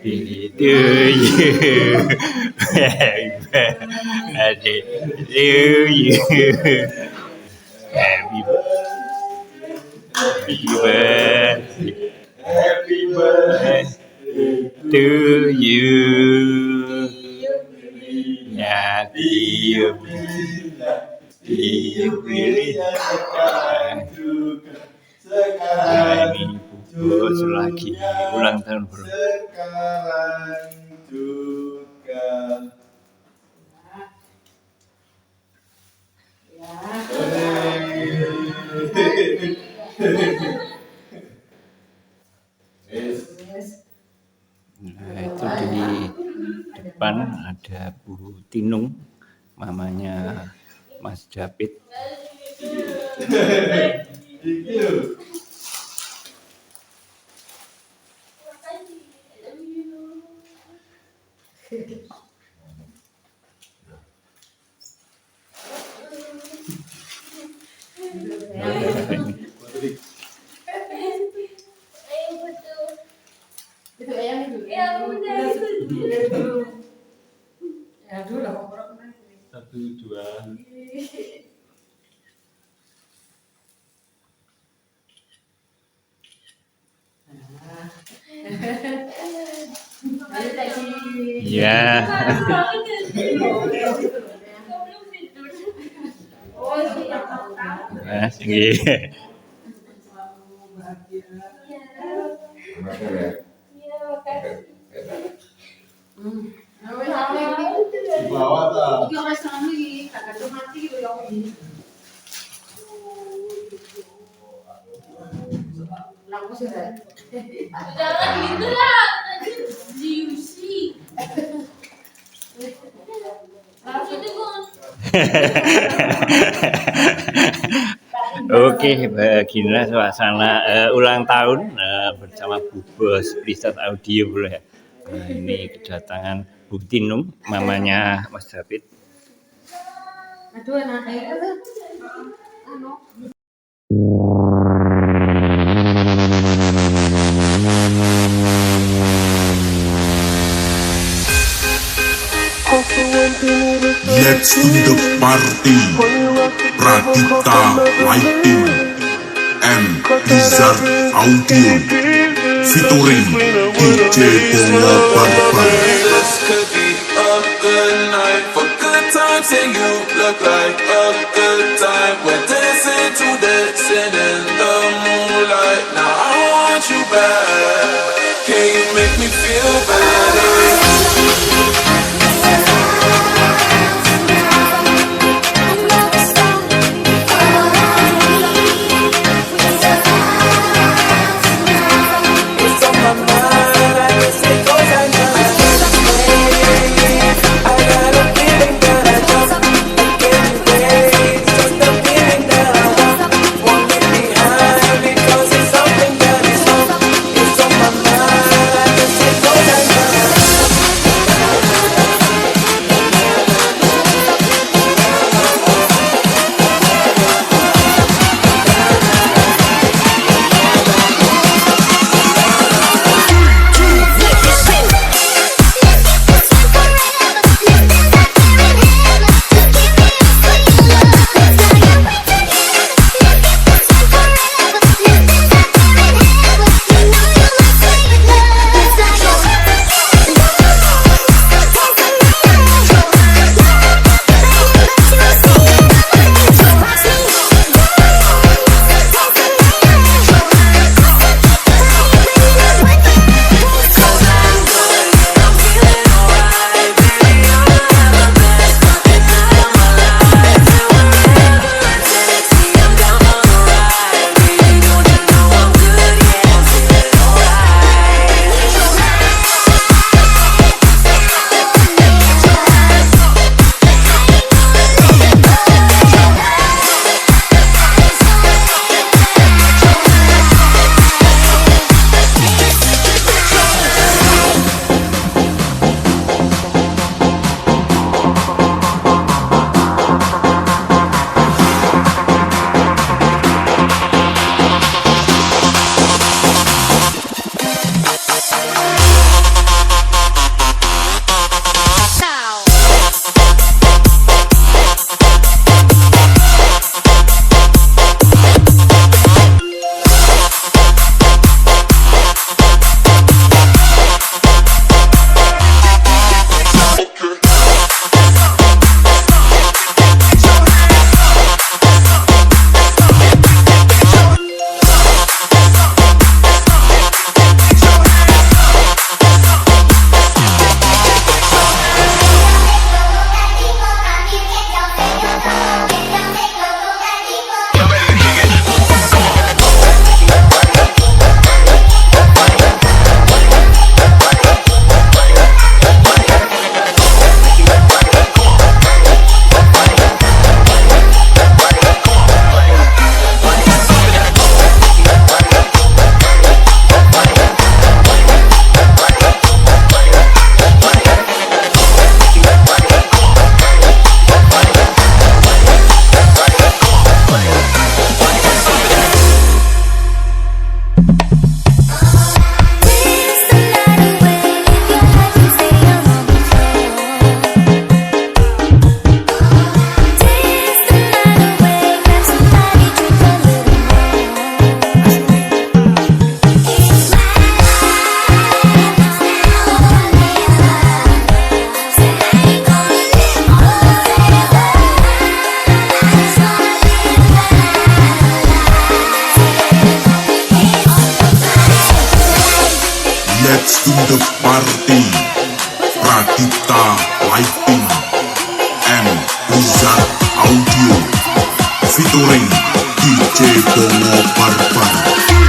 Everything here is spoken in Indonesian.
birthday to you. Happy birthday to you. Happy birthday. Happy birthday to you. Happy birthday. Ini bos lagi ulang tahun bro. Sekarang juga. Nah itu di depan ada Bu Tinung, mamanya Mas David. Satu, dua. Ya. Jangan gitu lah, nanti diusi. Oke, beginilah suasana ulang tahun bersama Bu Bos PUSAT Audio boleh ya. Nah, ini kedatangan Bu Tinung, mamanya Mas David. Aduh, anaknya Let's do the party. Pradita Lighting and Lizard Audio featuring DJ Bongo Bareng. This could be a good night for good times, and you look like a good time. We're dancing to dancing in the moonlight. Now I want you back. Can you make me feel better? Let's do the party. Pratita Lighting and Wizard Audio featuring DJ Bongo Barbar.